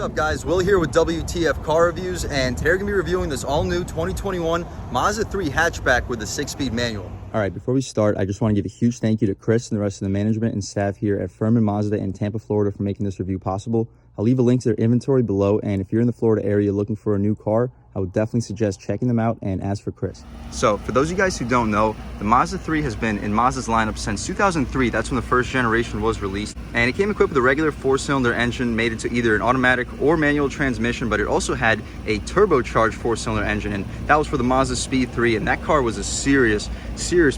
up guys, Will here with W.T.F car reviews, and today we're going to be reviewing this all new 2021 Mazda 3 hatchback with a 6-speed manual. All right, before we start, I just want to give a huge thank you to Chris and the rest of the management and staff here at Furman Mazda in Tampa, Florida for making this review possible. I'll leave a link to their inventory below, and if you're in the Florida area looking for a new car, I would definitely suggest checking them out and ask for Chris. So for those of you guys who don't know, the Mazda 3 has been in Mazda's lineup since 2003. That's when the first generation was released, and it came equipped with a regular 4-cylinder engine, made it to either an automatic or manual transmission, but it also had a turbocharged 4-cylinder engine, and that was for the Mazda Speed 3, and that car was a serious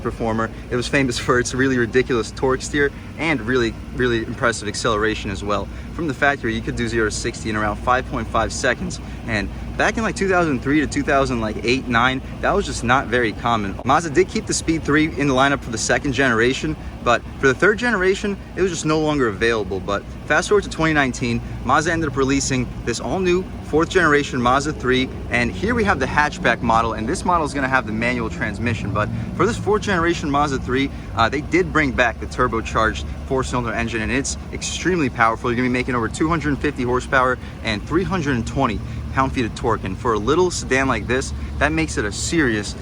performer. It was famous for its really ridiculous torque steer and really impressive acceleration as well. From the factory, you could do 0 to 60 in around 5.5 seconds, and back in like 2003 to 2008-9, that was just not very common. Mazda did keep the Speed 3 in the lineup for the second generation, but for the third generation, it was just no longer available. But fast forward to 2019, Mazda ended up releasing this all-new 4th generation Mazda 3, and here we have the hatchback model, and this model is going to have the manual transmission. But for this 4th generation Mazda 3, they did bring back the turbocharged 4-cylinder engine, and it's extremely powerful. You're going to be making over 250 horsepower and 320 pound-feet of torque, and for a little sedan like this, that makes it a serious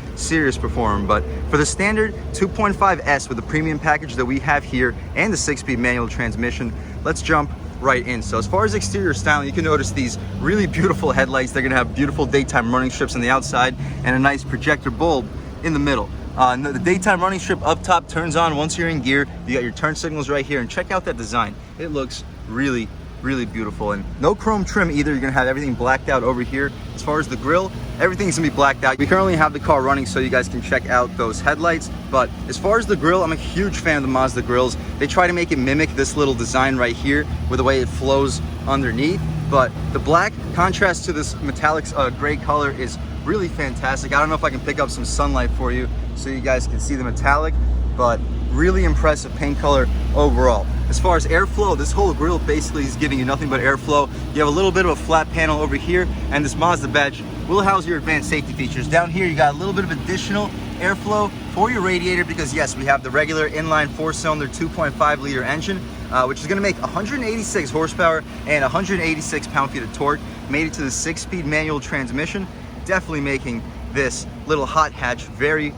performer. But for the standard 2.5S with the premium package that we have here and the 6-speed manual transmission, let's jump right in. So as far as exterior styling, you can notice these really beautiful headlights. They're gonna have beautiful daytime running strips on the outside and a nice projector bulb in the middle. The daytime running strip up top turns on once you're in gear. You got your turn signals right here, and check out that design. It looks really beautiful, and no chrome trim either. You're gonna have everything blacked out over here. As far as the grille, everything's gonna be blacked out. We currently have the car running so you guys can check out those headlights, but as far as the grille, I'm a huge fan of the Mazda grills. They try to make it mimic this little design right here with the way it flows underneath, but the black contrast to this metallic gray color is really fantastic. I don't know if I can pick up some sunlight for you so you guys can see the metallic, but really impressive paint color overall. As far as airflow, this whole grille basically is giving you nothing but airflow. You have a little bit of a flat panel over here, and this Mazda badge will house your advanced safety features. Down here, you got a little bit of additional airflow for your radiator, because yes, we have the regular inline 4-cylinder 2.5-liter engine, which is gonna make 186 horsepower and 186 pound-feet of torque. Made it to the 6-speed manual transmission, definitely making this little hot hatch very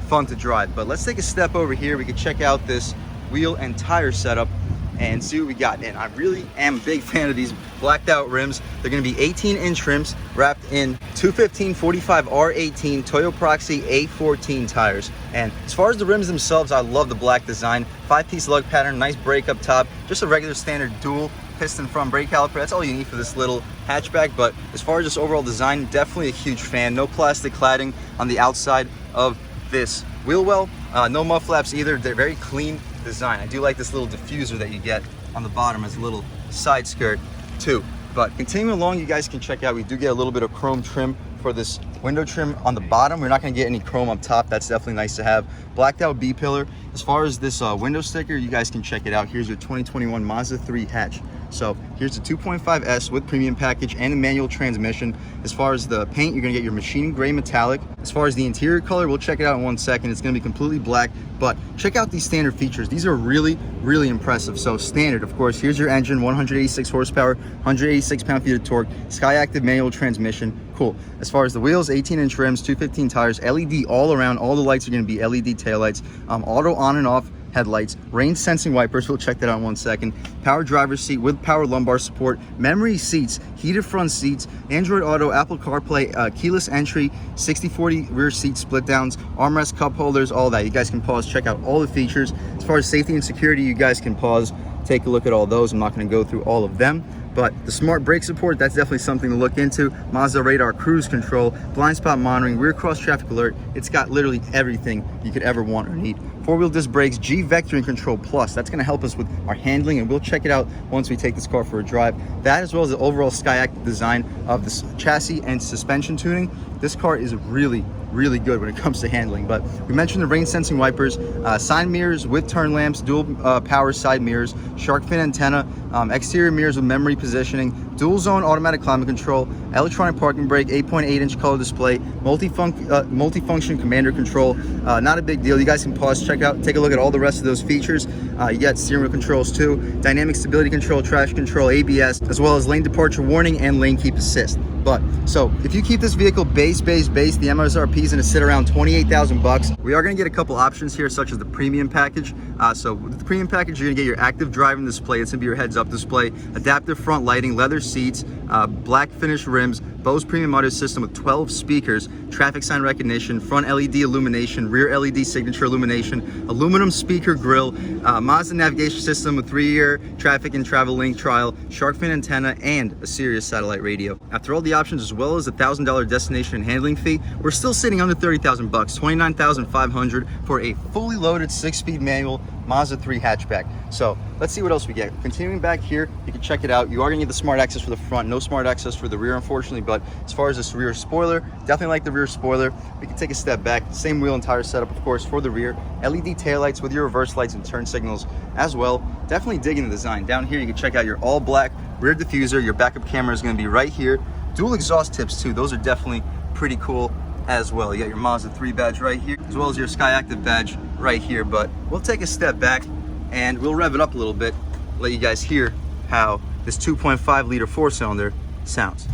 fun to drive. But let's take a step over here. We can check out this wheel and tire setup and see what we got. And I really am a big fan of these blacked out rims. They're going to be 18-inch rims wrapped in 215/45 R18 Toyo Proxy A14 tires. And as far as the rims themselves, I love the black design. 5-piece lug pattern, nice brake up top, just a regular standard dual piston front brake caliper. That's all you need for this little hatchback. But as far as this overall design, definitely a huge fan. No plastic cladding on the outside of this wheel well, no mud flaps either. They're very clean design. I do like this little diffuser that you get on the bottom as a little side skirt too. But continuing along, you guys can check out, we do get a little bit of chrome trim for this window trim on the bottom. We're not going to get any chrome up top. That's definitely nice to have. Blacked out B-pillar. As far as this window sticker, you guys can check it out. Here's your 2021 Mazda 3 hatch. So here's the 2.5S with premium package and a manual transmission. As far as the paint, you're gonna get your machine gray metallic. As far as the interior color, we'll check it out in 1 second. It's gonna be completely black, but check out these standard features. These are really impressive. So standard, of course, here's your engine, 186 horsepower, 186 pound-feet of torque, Sky Active manual transmission. Cool. As far as the wheels, 18-inch rims, 215 tires, LED all around. All the lights are gonna be LED taillights, auto on and off headlights, rain sensing wipers, we'll check that out in 1 second, power driver's seat with power lumbar support, memory seats, heated front seats, Android Auto, Apple CarPlay, keyless entry, 60/40 rear seat split downs, armrest, cup holders, all that. You guys can pause, check out all the features. As far as safety and security, you guys can pause, take a look at all those. I'm not going to go through all of them, but the smart brake support, that's definitely something to look into. Mazda radar cruise control, blind spot monitoring, rear cross traffic alert. It's got literally everything you could ever want or need. 4-wheel disc brakes, G vectoring control plus. That's going to help us with our handling, and we'll check it out once we take this car for a drive. That, as well as the overall Sky Active design of this chassis and suspension tuning, this car is really good when it comes to handling. But we mentioned the rain sensing wipers, side mirrors with turn lamps, dual power side mirrors, shark fin antenna, exterior mirrors with memory positioning, dual zone automatic climate control, electronic parking brake, 8.8-inch color display, multifunction commander control. Not a big deal. You guys can pause, take a look at all the rest of those features. You got steering wheel controls too, dynamic stability control, traction control, ABS, as well as lane departure warning and lane keep assist. But so if you keep this vehicle base, the MSRP is going to sit around $28,000. We are going to get a couple options here, such as the premium package. So with the premium package, you're going to get your active driving display. It's going to be your heads-up display, adaptive front lighting, leather seats, black finish rims, Bose premium audio system with 12 speakers, traffic sign recognition, front LED illumination, rear LED signature illumination, aluminum speaker grille, Mazda navigation system with 3-year traffic and travel link trial, shark fin antenna, and a Sirius satellite radio. After all the options, as well as a $1,000 destination and handling fee, we're still sitting under $30,000, $29,500 for a fully loaded 6-speed manual Mazda 3 hatchback. So let's see what else we get. Continuing back here, you can check it out. You are going to need the smart access for the front, no smart access for the rear, unfortunately. But as far as this rear spoiler, definitely like the rear spoiler. We can take a step back. Same wheel and tire setup, of course, for the rear. LED taillights with your reverse lights and turn signals as well. Definitely digging the design. Down here, you can check out your all black rear diffuser. Your backup camera is going to be right here. Dual exhaust tips too. Those are definitely pretty cool as well. You got your Mazda 3 badge right here, as well as your Sky Active badge right here. But we'll take a step back and we'll rev it up a little bit, let you guys hear how this 2.5 liter 4-cylinder sounds.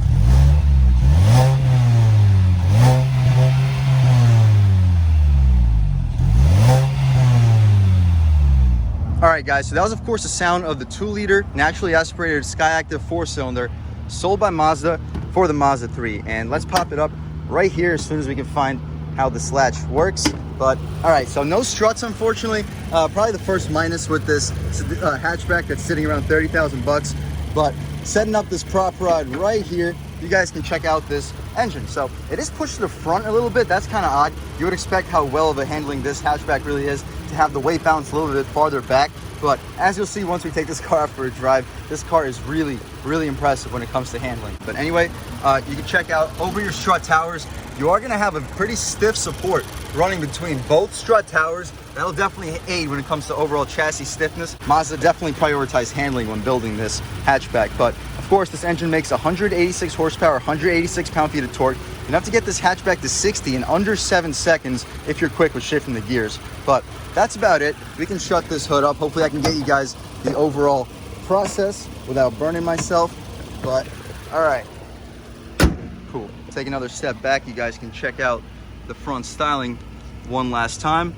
All right, guys, so that was, of course, the sound of the 2-liter naturally aspirated Sky Active 4-cylinder sold by Mazda for the Mazda 3. And let's pop it up right here as soon as we can find how this latch works. But all right, so no struts, unfortunately. Probably the first minus with this hatchback that's sitting around $30,000. But setting up this prop rod right here, you guys can check out this engine. So it is pushed to the front a little bit. That's kind of odd. You would expect how well of a handling this hatchback really is to have the weight balance a little bit farther back. But as you'll see once we take this car out for a drive, this car is really, really impressive when it comes to handling. But anyway, you can check out over your strut towers. You are going to have a pretty stiff support running between both strut towers. That'll definitely aid when it comes to overall chassis stiffness. Mazda definitely prioritized handling when building this hatchback. But of course, this engine makes 186 horsepower, 186 pound-feet of torque. You have to get this hatchback to 60 in under 7 seconds if you're quick with shifting the gears. But that's about it. We can shut this hood up. Hopefully I can get you guys the overall process without burning myself. But all right, cool. Take another step back. You guys can check out the front styling one last time.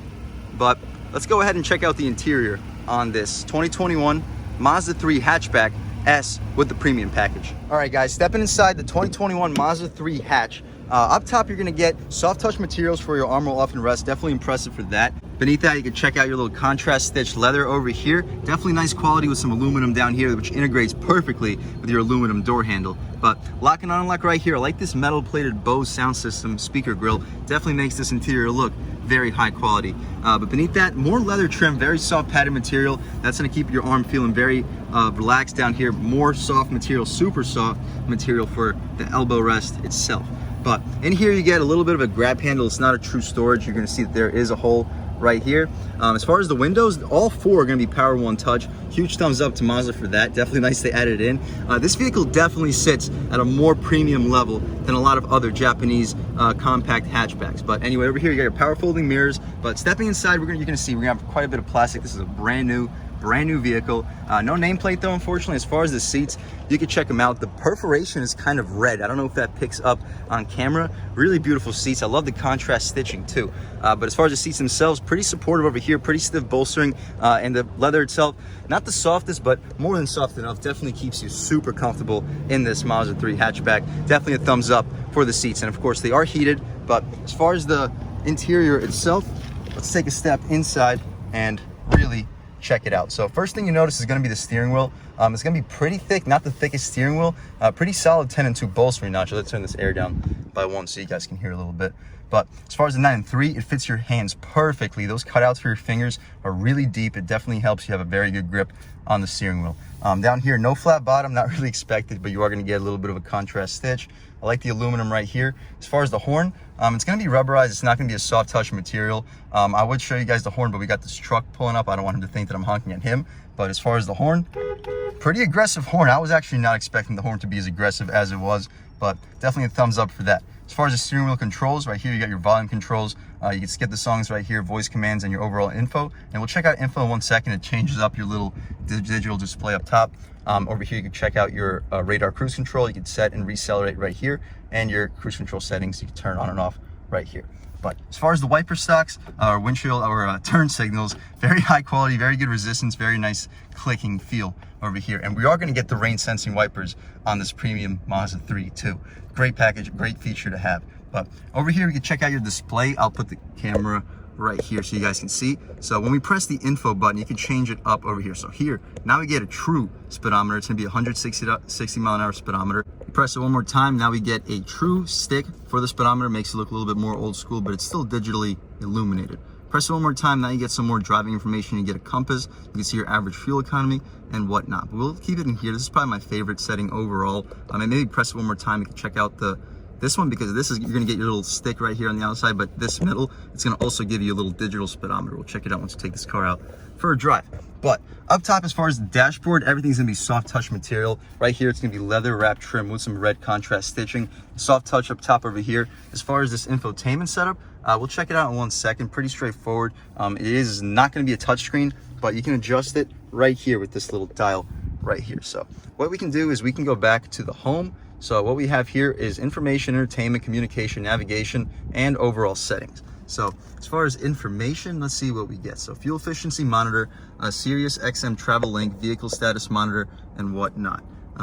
But let's go ahead and check out the interior on this 2021 Mazda 3 hatchback S with the premium package. All right, guys, stepping inside the 2021 Mazda 3 hatch. Up top, you're gonna get soft touch materials for your arm roll off and rest. Definitely impressive for that. Beneath that, you can check out your little contrast stitched leather over here. Definitely nice quality with some aluminum down here, which integrates perfectly with your aluminum door handle. But lock and unlock right here. I like this metal plated Bose sound system speaker grille. Definitely makes this interior look very high quality. But beneath that, more leather trim, very soft padded material. That's gonna keep your arm feeling very relaxed down here. More soft material, super soft material for the elbow rest itself. But in here you get a little bit of a grab handle. It's not a true storage. You're gonna see that there is a hole right here. As far as the windows, all 4 are gonna be Power One Touch. Huge thumbs up to Mazda for that. Definitely nice they added it in. This vehicle definitely sits at a more premium level than a lot of other Japanese compact hatchbacks. But anyway, over here you got your power folding mirrors. But stepping inside, you're gonna see we're gonna have quite a bit of plastic. This is a brand new vehicle. No nameplate though, unfortunately. As far as the seats, you can check them out. The perforation is kind of red. I don't know if that picks up on camera. Really beautiful seats. I love the contrast stitching too. But as far as the seats themselves, pretty supportive over here, pretty stiff bolstering, and the leather itself, not the softest, but more than soft enough. Definitely keeps you super comfortable in this Mazda 3 hatchback. Definitely a thumbs up for the seats. And of course, they are heated. But as far as the interior itself, let's take a step inside and really check it out. So first thing you notice is going to be the steering wheel. It's going to be pretty thick, not the thickest steering wheel. Pretty solid 10 and 2 bolstering notch. Let's turn this air down by 1 so you guys can hear a little bit. But as far as the 9 and 3, it fits your hands perfectly. Those cutouts for your fingers are really deep. It definitely helps you have a very good grip on the steering wheel. Down here, no flat bottom, not really expected, but you are going to get a little bit of a contrast stitch. I like the aluminum right here. As far as the horn, it's going to be rubberized. It's not going to be a soft touch material. I would show you guys the horn, but we got this truck pulling up. I don't want him to think that I'm honking at him. But as far as the horn, pretty aggressive horn. I was actually not expecting the horn to be as aggressive as it was, but definitely a thumbs up for that. As far as the steering wheel controls, right here you got your volume controls. You can skip the songs right here, voice commands, and your overall info. And we'll check out info in 1 second. It changes up your little digital display up top. Over here you can check out your radar cruise control. You can set and decelerate right here, and your cruise control settings you can turn on and off right here. But as far as the wiper stocks, our windshield, our turn signals, very high quality, very good resistance, very nice clicking feel over here. And we are going to get the rain sensing wipers on this premium Mazda 3 too. Great package, great feature to have. But over here we can check out your display. I'll put the camera right here so you guys can see. So when we press the info button, you can change it up over here. So here, now we get a true speedometer. It's gonna be 160 mile an hour speedometer. You press it one more time, now we get a true stick for the speedometer. Makes it look a little bit more old school, but it's still digitally illuminated. Press it one more time, now you get some more driving information. You get a compass, you can see your average fuel economy and whatnot. But we'll keep it in here. This is probably my favorite setting overall. And maybe press it one more time, you can check out this one, because this is, you're gonna get your little stick right here on the outside, but this middle, it's gonna also give you a little digital speedometer. We'll check it out once you take this car out for a drive. But up top, as far as the dashboard, everything's gonna be soft touch material. Right here, it's gonna be leather wrap trim with some red contrast stitching. Soft touch up top over here. As far as this infotainment setup, we'll check it out in 1 second. Pretty straightforward. It is not gonna be a touchscreen, but you can adjust it right here with this little dial right here. So what we can do is we can go back to the home. So what we have here is information, entertainment, communication, navigation, and overall settings. So as far as information, let's see what we get. So fuel efficiency monitor, Sirius XM travel link, vehicle status monitor, and whatnot.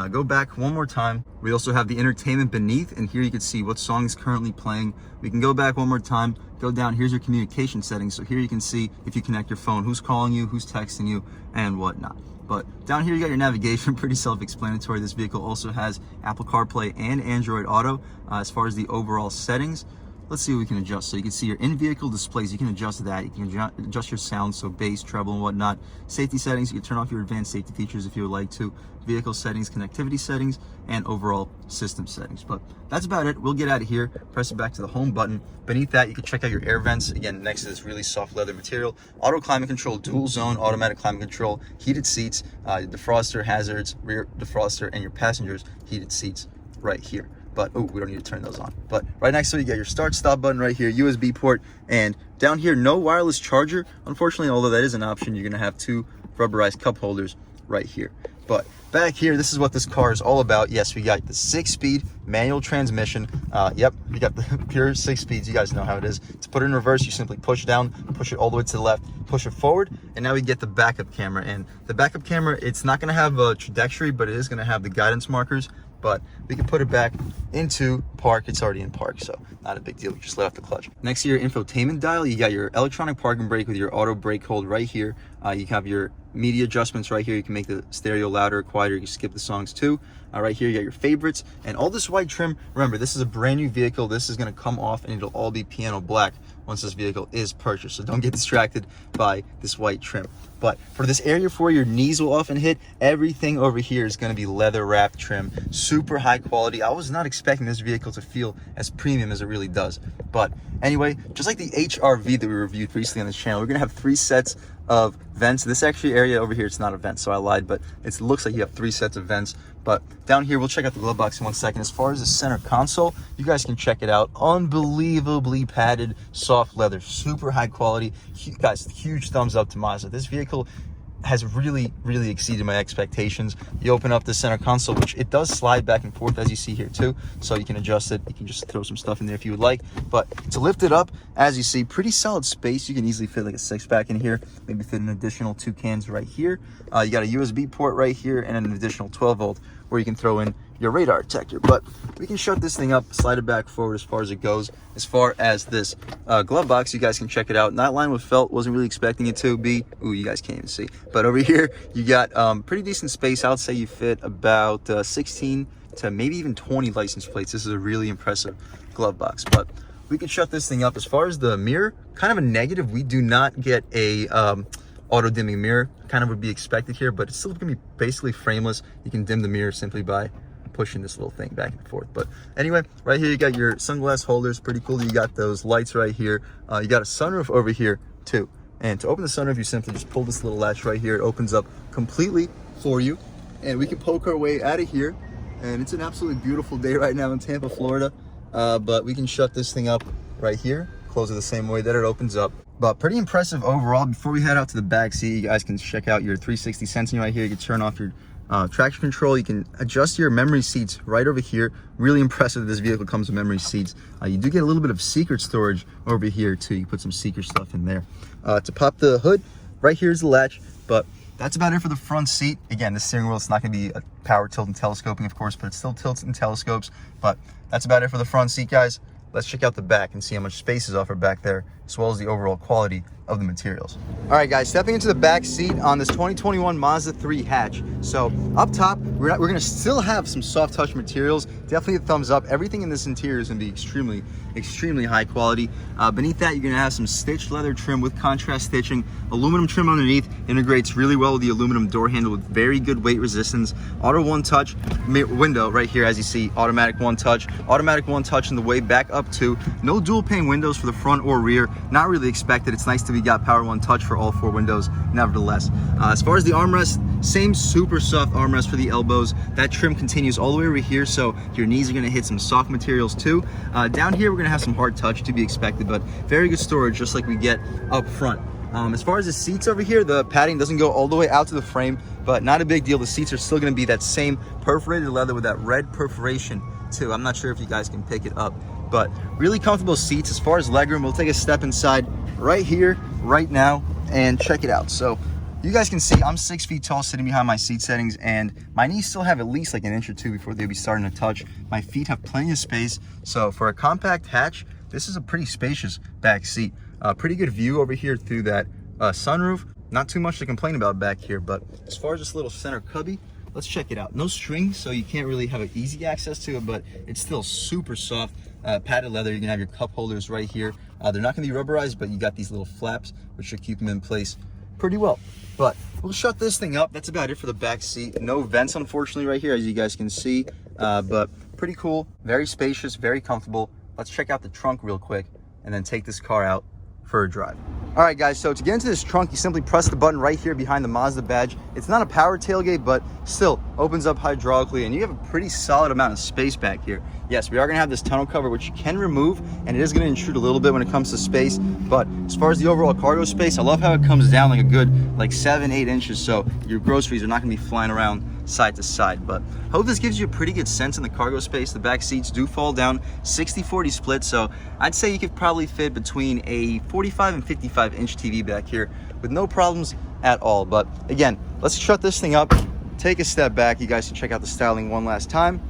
Go back one more time. We also have the entertainment beneath, and here you can see what song is currently playing. We can go back one more time, go down, here's your communication settings. So here you can see if you connect your phone, who's calling you, who's texting you, and whatnot. But down here you got your navigation, pretty self-explanatory. This vehicle also has Apple CarPlay and Android Auto. As far as the overall settings, let's see what we can adjust. So you can see your in-vehicle displays, you can adjust that. You can adjust your sound, so bass, treble, and whatnot. Safety settings, you can turn off your advanced safety features if you would like to. Vehicle settings, connectivity settings, and overall system settings. But that's about it. We'll get out of here, press it back to the home button. Beneath that, you can check out your air vents, again, next to this really soft leather material. Auto climate control, dual zone, automatic climate control, heated seats, defroster, hazards, rear defroster, and your passengers heated seats right here. But oh, we don't need to turn those on. But right next to it, you got your start stop button right here, USB port, and down here, no wireless charger. Unfortunately, although that is an option, you're gonna have 2 rubberized cup holders right here. But back here, this is what this car is all about. Yes, we got the 6-speed manual transmission. Yep, we got the pure 6 speeds. You guys know how it is. To put it in reverse, you simply push down, push it all the way to the left, push it forward, and now we get the backup camera. And the backup camera, it's not gonna have a trajectory, but it is gonna have the guidance markers. But we can put it back into park. It's already in park, so not a big deal. We just let off the clutch. Next to your infotainment dial, you got your electronic parking brake with your auto brake hold right here. You have your media adjustments right here. You can make the stereo louder or quieter. You can skip the songs too. Right here, you got your favorites and all this white trim. Remember, this is a brand new vehicle. This is going to come off and it'll all be piano black once this vehicle is purchased. So don't get distracted by this white trim. But for this area where your knees will often hit, everything over here is going to be leather wrap trim, super high quality. I was not expecting this vehicle to feel as premium as it really does. But anyway, just like the HR-V that we reviewed recently on this channel, we're going to have 3 sets of vents. This actually area over here, it's not a vent, so I lied, but it looks like you have 3 sets of vents. But down here, we'll check out the glove box in 1 second. As far as the center console, you guys can check it out. Unbelievably padded, soft leather, super high quality. Guys, huge thumbs up to Mazda. This vehicle has really exceeded my expectations. You open up the center console, which it does slide back and forth, as you see here too, so you can adjust it. You can just throw some stuff in there if you would like, but to lift it up, as you see, pretty solid space. You can easily fit like a 6-pack in here, maybe fit an additional 2 cans right here. You got a USB port right here and an additional 12-volt where you can throw in your radar detector. But we can shut this thing up, slide it back forward as far as it goes. As far as this glove box, you guys can check it out. Not lined with felt, wasn't really expecting it to be. Ooh, you guys can't even see. But over here, you got pretty decent space. I would say you fit about 16 to maybe even 20 license plates. This is a really impressive glove box. But we can shut this thing up. As far as the mirror, kind of a negative. We do not get a auto dimming mirror. Kind of would be expected here, but it's still gonna be basically frameless. You can dim the mirror simply by pushing this little thing back and forth. But anyway, right here you got your sunglass holders, pretty cool. You got those lights right here. You got a sunroof over here too. And to open the sunroof, you simply just pull this little latch right here. It opens up completely for you. and we can poke our way out of here. And it's an absolutely beautiful day right now in Tampa, Florida. But we can shut this thing up right here, close it the same way that it opens up. But pretty impressive overall. Before we head out to the back seat, you guys can check out your 360 sensing right here. You can turn off your traction control. You can adjust your memory seats right over here. Really impressive that this vehicle comes with memory seats. You do get a little bit of secret storage over here too. You put some secret stuff in there. To pop the hood, right here is the latch, but that's about it for the front seat. Again, the steering wheel, it's not gonna be a power tilt and telescoping, of course, but it still tilts and telescopes. But that's about it for the front seat, guys. Let's check out the back and see how much space is offered back there, as well as the overall quality of the materials. All right, guys, stepping into the back seat on this 2021 Mazda 3 hatch. So up top, we're gonna still have some soft touch materials. Definitely a thumbs up. Everything in this interior is gonna be extremely high quality. Beneath that, you're gonna have some stitched leather trim with contrast stitching. Aluminum trim underneath integrates really well with the aluminum door handle with very good weight resistance. Auto one touch window right here, as you see, automatic one touch in the way back up to. No dual pane windows for the front or rear. Not really expected. It's nice to be got power one touch for all 4 windows, nevertheless. As far as the armrest, same super soft armrest for the elbows. That trim continues all the way over here, so your knees are gonna hit some soft materials too. Down here, we're gonna have some hard touch to be expected, but very good storage, just like we get up front. As far as the seats over here, the padding doesn't go all the way out to the frame, but not a big deal. The seats are still gonna be that same perforated leather with that red perforation too. I'm not sure if you guys can pick it up, but really comfortable seats. As far as legroom, we'll take a step inside right here, right now, and check it out. So you guys can see I'm 6 feet tall sitting behind my seat settings, and my knees still have at least like an inch or two before they'll be starting to touch. My feet have plenty of space. So for a compact hatch, this is a pretty spacious back seat. Pretty good view over here through that sunroof. Not too much to complain about back here, but as far as this little center cubby, let's check it out. No strings, so you can't really have an easy access to it, but it's still super soft. Padded leather. You can have your cup holders right here. They're not going to be rubberized, but you got these little flaps which should keep them in place pretty well. But we'll shut this thing up. That's about it for the back seat. No vents, unfortunately, right here, as you guys can see, but pretty cool, very spacious, very comfortable. Let's check out the trunk real quick and then take this car out for a drive. All right, guys, so to get into this trunk, you simply press the button right here behind the Mazda badge. It's not a power tailgate, but still opens up hydraulically, and you have a pretty solid amount of space back here. Yes, we are gonna have this tonneau cover, which you can remove, and it is gonna intrude a little bit when it comes to space, but as far as the overall cargo space, I love how it comes down like a good 7-8 inches, so your groceries are not gonna be flying around side to side. But I hope this gives you a pretty good sense in the cargo space. The back seats do fall down 60-40 split, so I'd say you could probably fit between a 45 and 55 inch TV back here with no problems at all. But again, let's shut this thing up, take a step back. You guys can check out the styling one last time,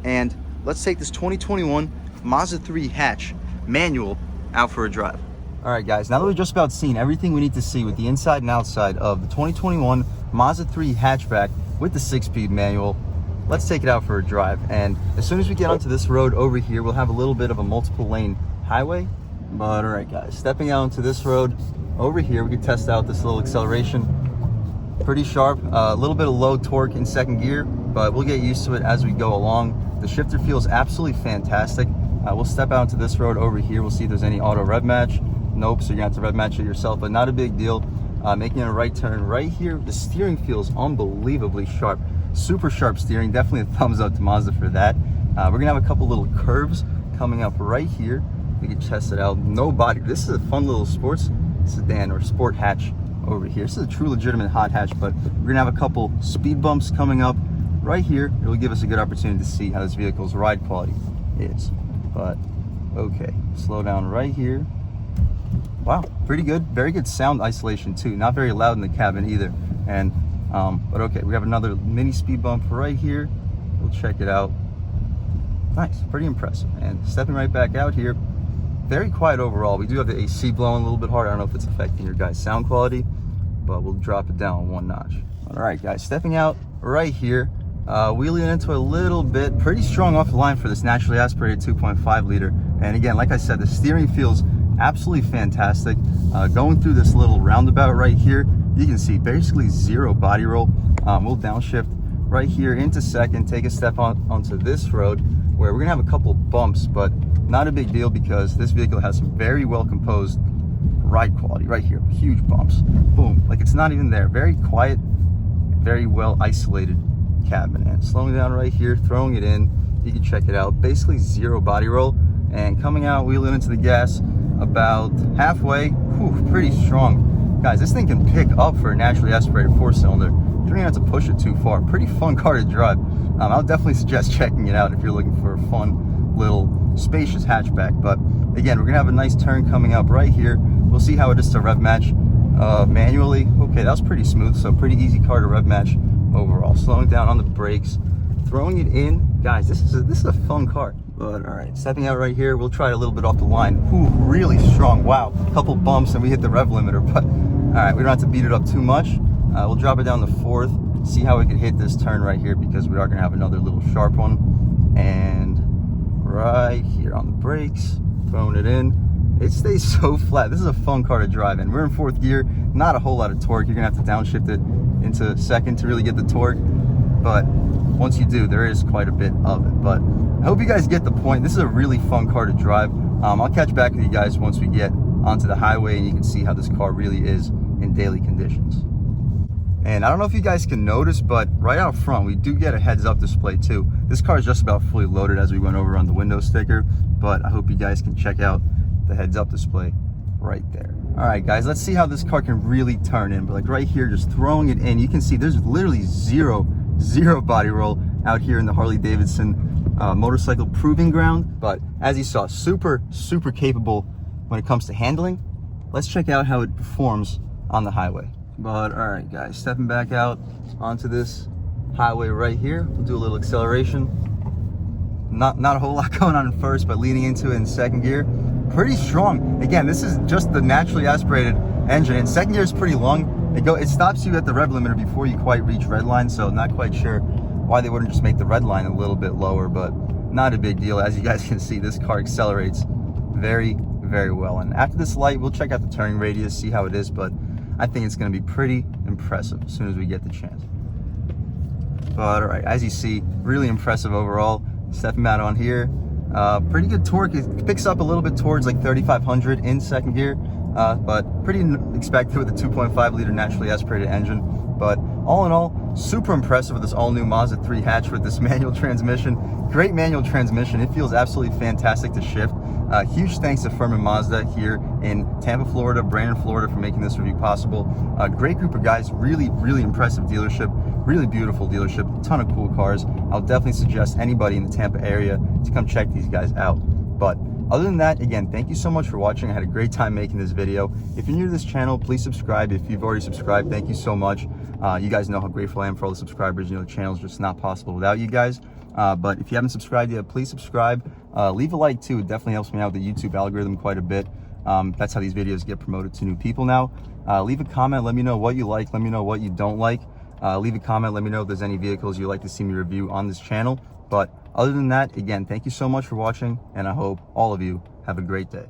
and let's take this 2021 Mazda 3 hatch manual out for a drive. All right, guys, now that we've just about seen everything we need to see with the inside and outside of the 2021 Mazda 3 hatchback with the 6-speed manual, let's take it out for a drive. And as soon as we get onto this road over here, we'll have a little bit of a multiple lane highway. But all right, guys, stepping out into this road over here, we can test out this little acceleration. Pretty sharp, a little bit of low torque in second gear, but we'll get used to it as we go along. The shifter feels absolutely fantastic. We'll step out into this road over here. We'll see if there's any auto rev match. Nope, so you're gonna have to rev match it yourself, but not a big deal. Making a right turn right here. The steering feels unbelievably sharp. Super sharp steering. Definitely a thumbs up to Mazda for that. We're gonna have a couple little curves coming up right here. We can test it out. No body. This is a fun little sports sedan or sport hatch over here. This is a true legitimate hot hatch, but we're gonna have a couple speed bumps coming up right here. It will give us a good opportunity to see how this vehicle's ride quality is. But okay, slow down right here. Wow, pretty good. Very good sound isolation too. Not very loud in the cabin either. And but okay, we have another mini speed bump right here. We'll check it out. Nice, pretty impressive. And stepping right back out here, very quiet overall. We do have the AC blowing a little bit hard. I don't know if it's affecting your guys' sound quality, but we'll drop it down 1 notch. All right, guys, stepping out right here, wheeling into a little bit. Pretty strong off the line for this naturally aspirated 2.5 liter. And again, like I said, the steering feels absolutely fantastic. Going through this little roundabout right here, you can see basically zero body roll. We'll downshift right here into second, take a step onto this road where we're gonna have a couple bumps, but not a big deal because this vehicle has some very well composed ride quality right here. Huge bumps, boom, like it's not even there. Very quiet, very well isolated cabin. And slowing down right here, throwing it in, you can check it out. Basically zero body roll, and coming out, wheeling into the gas about halfway. Whew, pretty strong. Guys, this thing can pick up for a naturally aspirated 4-cylinder. You don't even have to push it too far. Pretty fun car to drive. I'll definitely suggest checking it out if you're looking for a fun little spacious hatchback. But again, we're gonna have a nice turn coming up right here. We'll see how it is to rev match manually. Okay, that was pretty smooth, so pretty easy car to rev match overall. Slowing down on the brakes, throwing it in. Guys, this is a fun car. But all right, stepping out right here, we'll try it a little bit off the line. Ooh, really strong. Wow, couple bumps and we hit the rev limiter. But all right, we don't have to beat it up too much. We'll drop it down to 4th, see how we can hit this turn right here, because we are gonna have another little sharp one. And right here on the brakes, throwing it in. It stays so flat. This is a fun car to drive in. We're in 4th gear, not a whole lot of torque. You're gonna have to downshift it into 2nd to really get the torque. But once you do, there is quite a bit of it. But I hope you guys get the point. This is a really fun car to drive. I'll catch back with you guys once we get onto the highway and you can see how this car really is in daily conditions. And I don't know if you guys can notice, but right out front, we do get a heads-up display too. This car is just about fully loaded as we went over on the window sticker, but I hope you guys can check out the heads-up display right there. All right, guys, let's see how this car can really turn in. But like right here, just throwing it in, you can see there's literally zero body roll out here in the Harley Davidson motorcycle proving ground. But as you saw, super capable when it comes to handling. Let's check out how it performs on the highway. But all right, guys, stepping back out onto this highway right here, we'll do a little acceleration. Not a whole lot going on in 1st, but leading into it in 2nd gear. Pretty strong. Again, this is just the naturally aspirated engine, and 2nd gear is pretty long. It stops you at the rev limiter before you quite reach red line, so not quite sure why they wouldn't just make the red line a little bit lower, but not a big deal. As you guys can see, this car accelerates very well. And after this light, we'll check out the turning radius, see how it is, but I think it's going to be pretty impressive as soon as we get the chance. But all right, as you see, really impressive overall. Stepping out on here, pretty good torque. It picks up a little bit towards like 3,500 in 2nd gear, but pretty expected with a 2.5 liter naturally aspirated engine. But all in all, super impressive with this all new Mazda 3 hatch with this manual transmission. Great manual transmission. It feels absolutely fantastic to shift. Huge thanks to Furman Mazda here in Tampa, Florida, Brandon, Florida, for making this review possible. Great group of guys, really impressive dealership, really beautiful dealership, a ton of cool cars. I'll definitely suggest anybody in the Tampa area to come check these guys out. But other than that, again, thank you so much for watching. I had a great time making this video. If you're new to this channel, please subscribe. If you've already subscribed, thank you so much. You guys know how grateful I am for all the subscribers. You know, the channel is just not possible without you guys. But if you haven't subscribed yet, please subscribe. Leave a like too. It definitely helps me out with the YouTube algorithm quite a bit. That's how these videos get promoted to new people now. Leave a comment. Let me know what you like. Let me know what you don't like. Leave a comment. Let me know if there's any vehicles you'd like to see me review on this channel. But other than that, again, thank you so much for watching, and I hope all of you have a great day.